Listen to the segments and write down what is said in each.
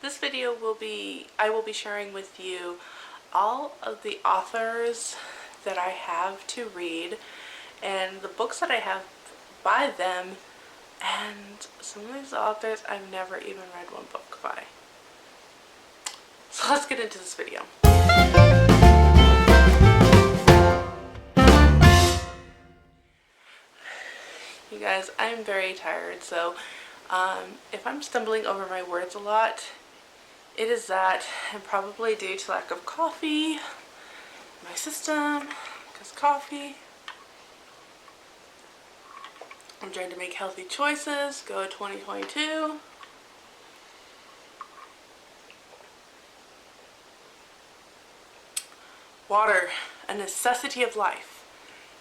This video I will be sharing with you all of the authors that I have to read and the books that I have by them, and some of these authors I've never even read one book by. So let's get into this video. You guys, I'm very tired, so if I'm stumbling over my words a lot, it is that, and probably due to lack of coffee in my system, because coffee. I'm trying to make healthy choices, go 2022. Water, a necessity of life,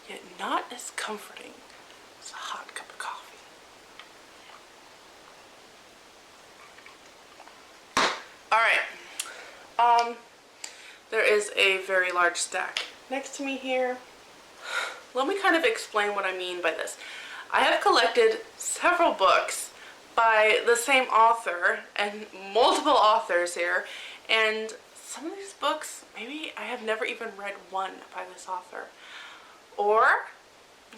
yet not as comforting as a hot cup of coffee. Alright, there is a very large stack next to me here. Let me kind of explain what I mean by this. I have collected several books by the same author and multiple authors here, and some of these books, maybe I have never even read one by this author. Or,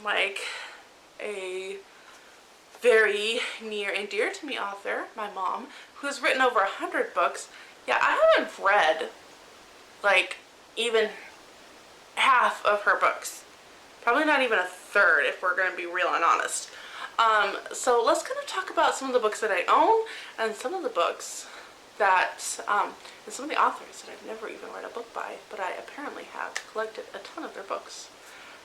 like, a very near and dear to me author, my mom, who has written over 100 books. Yeah, I haven't read, like, even half of her books. Probably not even a third, if we're going to be real and honest. So let's kind of talk about some of the books that I own, and some of the books that, and some of the authors that I've never even read a book by, but I apparently have collected a ton of their books.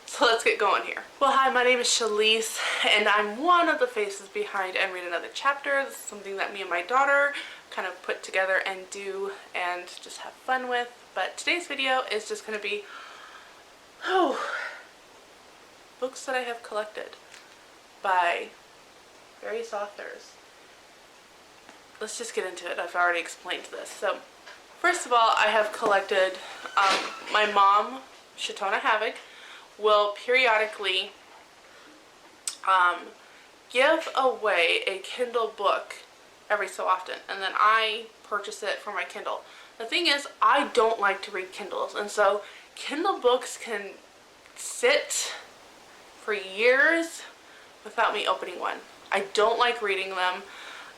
So let's get going here. Well, hi, my name is Shalise, and I'm one of the faces behind And Read Another Chapter. This is something that me and my daughter kind of put together and do and just have fun with. But today's video is just going to be, books that I have collected by various authors. Let's just get into it. I've already explained this. So, first of all, I have collected, my mom, Shatona Havoc, will periodically give away a Kindle book every so often, and then I purchase it for my Kindle. The thing is, I don't like to read Kindles, and so Kindle books can sit for years without me opening one. I don't like reading them.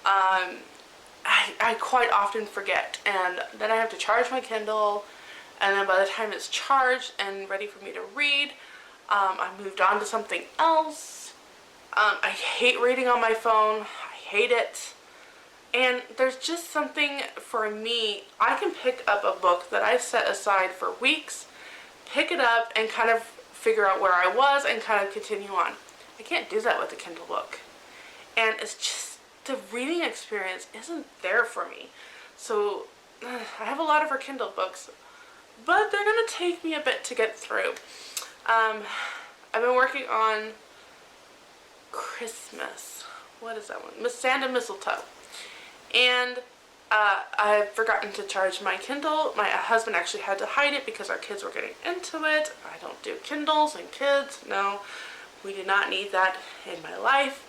I quite often forget, and then I have to charge my Kindle, and then by the time it's charged and ready for me to read, I moved on to something else. I hate reading on my phone. I hate it. And there's just something for me, I can pick up a book that I set aside for weeks, pick it up and kind of figure out where I was and kind of continue on. I can't do that with a Kindle book. And it's just, the reading experience isn't there for me. So I have a lot of her Kindle books, but they're going to take me a bit to get through. I've been working on Christmas. What is that one? Sand and Mistletoe. And I've forgotten to charge my Kindle. My husband actually had to hide it because our kids were getting into it. I don't do Kindles and kids. No, we do not need that in my life.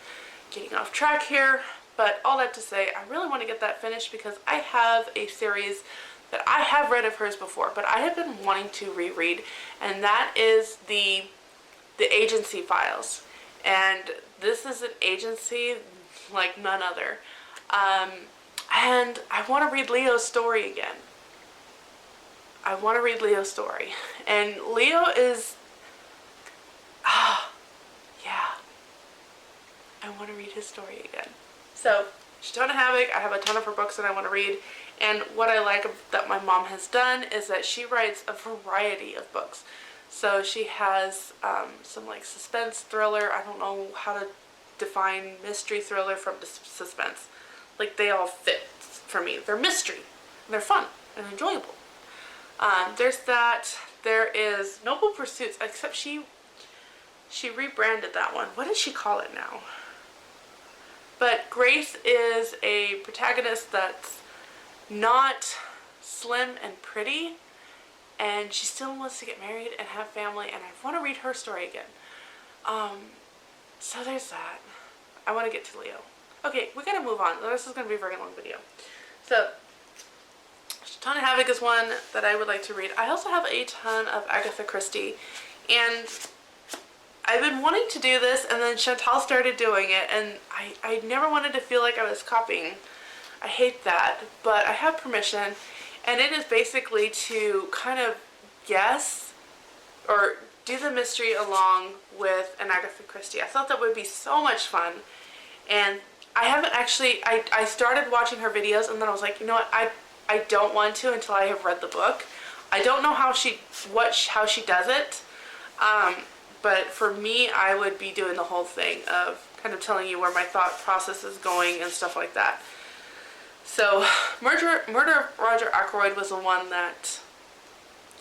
Getting off track here. But all that to say, I really want to get that finished because I have a series that I have read of hers before, but I have been wanting to reread, and that is the Agency Files. And this is an agency like none other. And I want to read Leo's story again. I want to read Leo's story. And Leo is, yeah. I want to read his story again. So, Shatona Havoc, I have a ton of her books that I want to read. And what I like that my mom has done is that she writes a variety of books. So she has some like suspense thriller. I don't know how to define mystery thriller from suspense. Like, they all fit for me. They're mystery. And they're fun and enjoyable. There's that. There is Noble Pursuits, except she rebranded that one. What did she call it now? But Grace is a protagonist that's not slim and pretty, and she still wants to get married and have family, and I want to read her story again. So there's that. I want to get to Leo. Okay, we gotta move on. This is gonna be a very long video. So, Ton of Havoc is one that I would like to read. I also have a ton of Agatha Christie, and I've been wanting to do this, and then Chantal started doing it, and I never wanted to feel like I was copying. I hate that, but I have permission, and it is basically to kind of guess or do the mystery along with an Agatha Christie. I thought that would be so much fun, and I haven't actually, I started watching her videos, and then I was like, you know what, I don't want to until I have read the book. I don't know how she does it, but for me, I would be doing the whole thing of kind of telling you where my thought process is going and stuff like that. So, Murder of Roger Ackroyd was the one that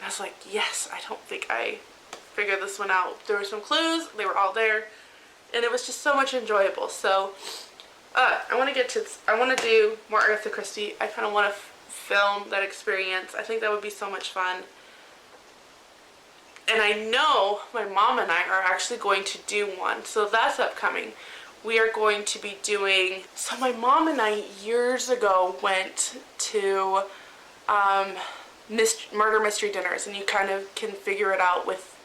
I was like, yes, I don't think I figured this one out. There were some clues, they were all there, and it was just so much enjoyable. So, I want to do more Agatha Christie. I kind of want to film that experience. I think that would be so much fun. And I know my mom and I are actually going to do one, so that's upcoming. We are going to be doing, so my mom and I years ago went to murder mystery dinners, and you kind of can figure it out with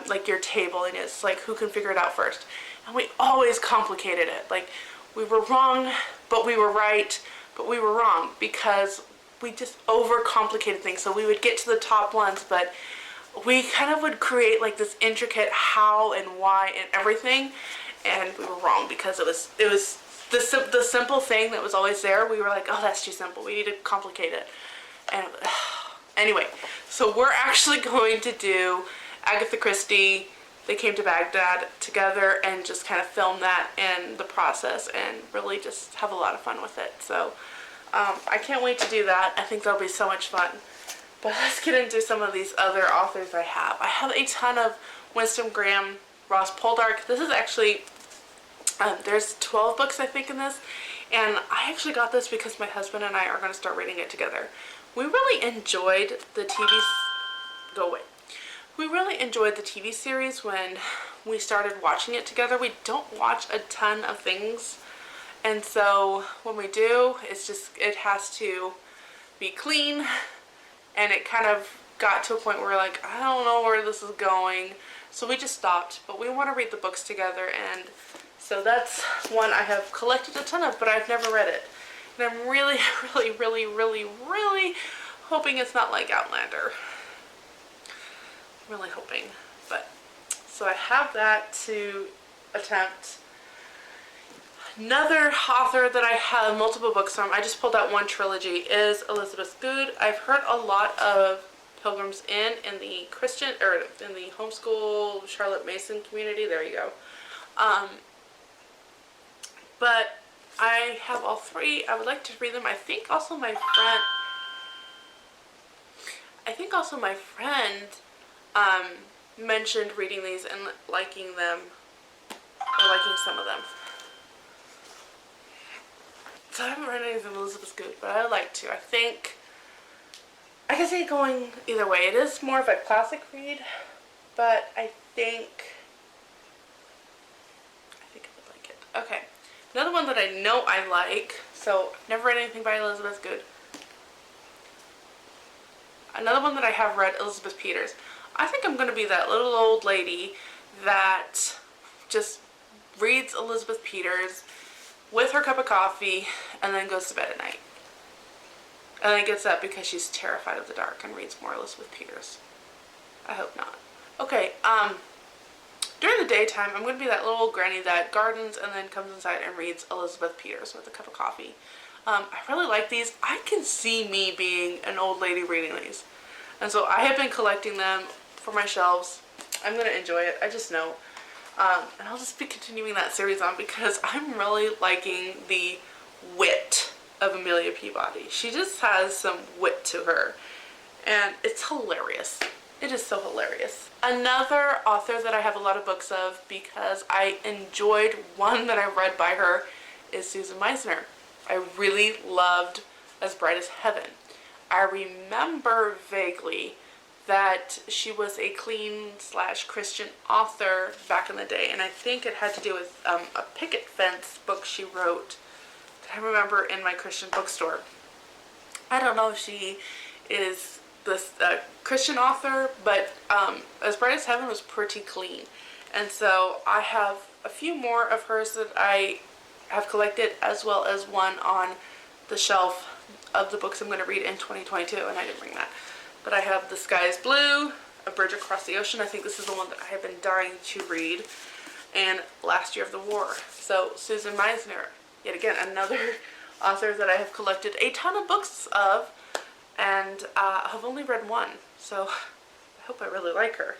like your table, and it's like who can figure it out first. And we always complicated it. Like, we were wrong, but we were right, but we were wrong because we just overcomplicated things. So we would get to the top ones, but we kind of would create like this intricate how and why and everything, and we were wrong because it was the simple thing that was always there. We were like, oh, that's too simple. We need to complicate it. And anyway, so we're actually going to do Agatha Christie, They Came to Baghdad together, and just kind of film that in the process and really just have a lot of fun with it. So I can't wait to do that. I think that'll be so much fun. But let's get into some of these other authors I have. I have a ton of Winston Graham, Ross Poldark. This is actually, there's 12 books I think in this, and I actually got this because my husband and I are going to start reading it together. We really enjoyed the TV, We really enjoyed the TV series when we started watching it together. We don't watch a ton of things, and so when we do, it's just, it has to be clean. And it kind of got to a point where we're like, I don't know where this is going. So we just stopped. But we want to read the books together. And so that's one I have collected a ton of, but I've never read it. And I'm really, really, really, really, really hoping it's not like Outlander. I'm really hoping. But, so I have that to attempt. Another author that I have multiple books from, I just pulled out one trilogy, is Elizabeth Good. I've heard a lot of Pilgrim's Inn in the Christian, or in the homeschool Charlotte Mason community. There you go. But I have all three. I would like to read them. I think also my friend mentioned reading these and liking them, or liking some of them. So I haven't read any of Elizabeth Good, but I would like to. I think I can see it going either way. It is more of a classic read, but I think I would like it. Okay, another one that I know I like. So I've never read anything by Elizabeth Good. Another one that I have read, Elizabeth Peters. I think I'm going to be that little old lady that just reads Elizabeth Peters with her cup of coffee and then goes to bed at night. And then gets up because she's terrified of the dark and reads more Elizabeth Peters. I hope not. Okay, during the daytime, I'm going to be that little old granny that gardens and then comes inside and reads Elizabeth Peters with a cup of coffee. I really like these. I can see me being an old lady reading these. And so I have been collecting them for my shelves. I'm going to enjoy it. I just know. And I'll just be continuing that series on because I'm really liking the wit of Amelia Peabody. She just has some wit to her, and it's hilarious. It is so hilarious. Another author that I have a lot of books of because I enjoyed one that I read by her is Susan Meisner. I really loved As Bright as Heaven. I remember vaguely that she was a clean/Christian author back in the day, and I think it had to do with a picket fence book she wrote that I remember in my Christian bookstore. I don't know if she is this Christian author, but As Bright as Heaven was pretty clean. And so I have a few more of hers that I have collected, as well as one on the shelf of the books I'm going to read in 2022, and I didn't bring that. But I have The Sky is Blue, A Bridge Across the Ocean. I think this is the one that I have been dying to read. And Last Year of the War. So Susan Meisner, yet again, another author that I have collected a ton of books of, and have only read one. So I hope I really like her.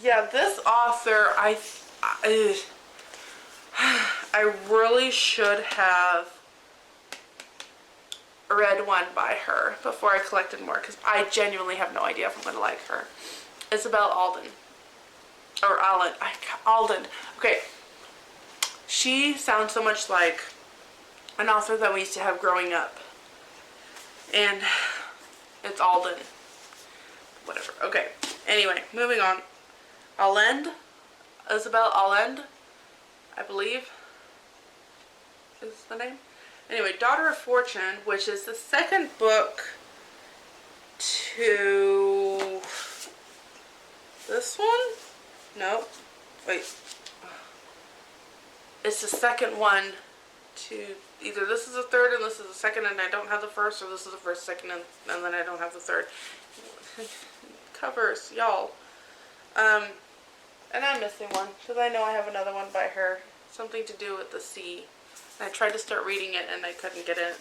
Yeah, this author, I really should have read one by her before I collected more, because I genuinely have no idea if I'm going to like her. Isabel Alden. Or Allen. Alden. Okay. She sounds so much like an author that we used to have growing up. And it's Alden. Whatever. Okay. Anyway, moving on. Allende. Isabel Allende, I believe, is the name. Anyway, Daughter of Fortune, which is the second book to this one? No. Wait. It's the second one to either this is the third and this is the second and I don't have the first, or this is the first, second, and then I don't have the third. Covers, y'all. And I'm missing one because I know I have another one by her. Something to do with the sea. I tried to start reading it and I couldn't get it.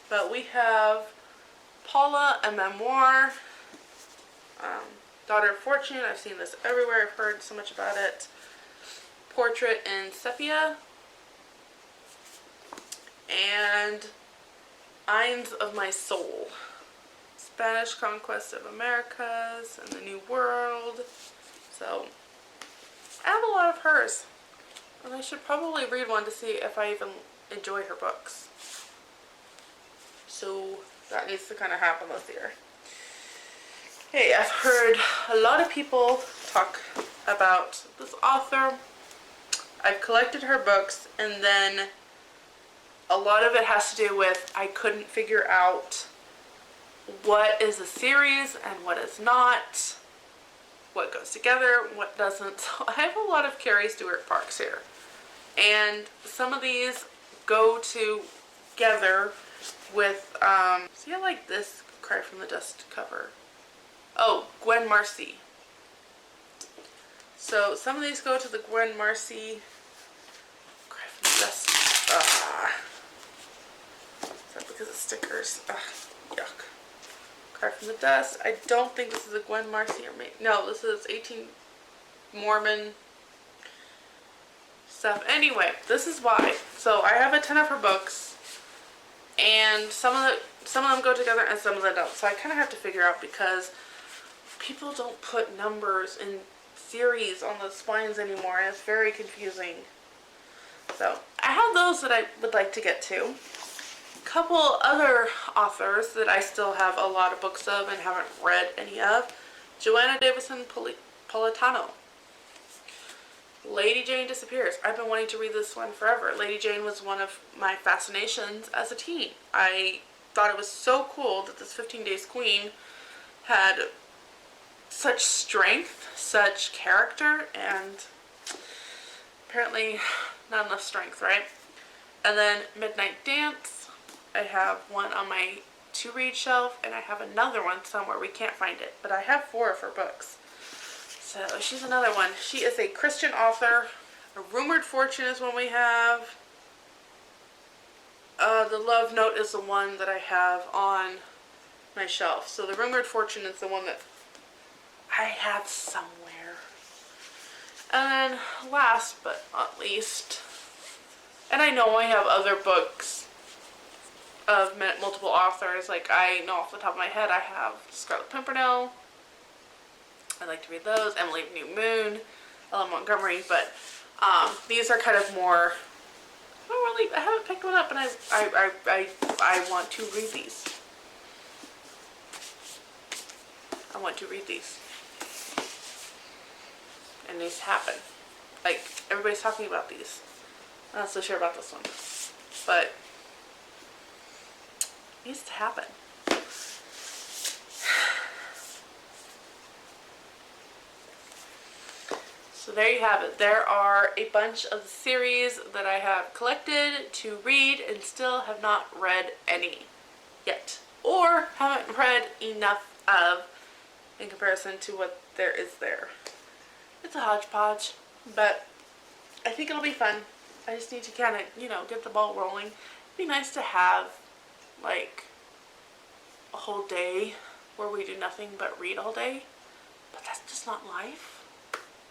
But we have Paula, a memoir. Daughter of Fortune. I've seen this everywhere. I've heard so much about it. Portrait in Sepia. And Eyes of My Soul. Spanish Conquest of Americas and the New World. So, I have a lot of hers. And I should probably read one to see if I even enjoy her books. So, that needs to kind of happen this year. Hey, I've heard a lot of people talk about this author. I've collected her books, and then a lot of it has to do with I couldn't figure out what is a series and what is not, what goes together, what doesn't. So I have a lot of Carrie Stewart Parks here. And some of these go together with, see, I like this Cry from the Dust cover. Oh, Gwen Marcy. So some of these go to the Gwen Marcy Cry from the Dust. Is that because of stickers? Yuck. Cry from the Dust. I don't think this is a Gwen Marcy or maybe. No, this is 18 Mormon stuff. Anyway, this is why. So I have a ton of her books, and some of them go together and some of them don't. So I kind of have to figure out, because people don't put numbers in series on the spines anymore, and it's very confusing. So I have those that I would like to get to. A couple other authors that I still have a lot of books of and haven't read any of. Joanna Davison Politano. Lady Jane Disappears. I've been wanting to read this one forever. Lady Jane was one of my fascinations as a teen. I thought it was so cool that this 15 Days Queen had such strength, such character, and apparently not enough strength, right? And then Midnight Dance. I have one on my to-read shelf, and I have another one somewhere. We can't find it, but I have 4 of her books. So she's another one. She is a Christian author. A Rumored Fortune is one we have. The Love Note is the one that I have on my shelf. So the Rumored Fortune is the one that I have somewhere. And then last but not least, and I know I have other books of multiple authors. Like, I know off the top of my head I have Scarlet Pimpernel. I like to read those. Emily of New Moon, Ella Montgomery, but these are kind of more. I haven't picked one up, and I want to read these. I want to read these, and these happen. Like, everybody's talking about these. I'm not so sure about this one, but needs to happen. So there you have it. There are a bunch of the series that I have collected to read and still have not read any yet. Or haven't read enough of in comparison to what there is there. It's a hodgepodge, but I think it'll be fun. I just need to kind of, get the ball rolling. It'd be nice to have, like, a whole day where we do nothing but read all day. But that's just not life.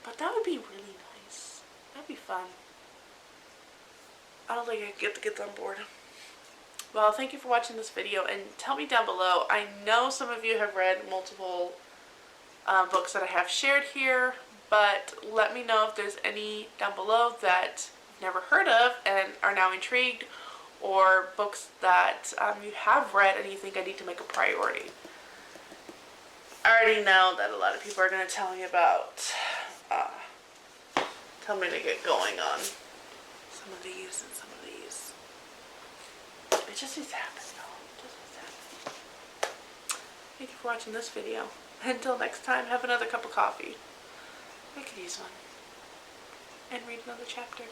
But that would be really nice. That'd be fun. I don't think I could get the kids on board. Well, thank you for watching this video, and tell me down below. I know some of you have read multiple books that I have shared here, but let me know if there's any down below that you've never heard of and are now intrigued, or books that you have read and you think I need to make a priority. I already know that a lot of people are going to tell me to get going on some of these and some of these. It just needs to happen, y'all. It just needs to happen. Thank you for watching this video. Until next time, have another cup of coffee. I could use one. And read another chapter.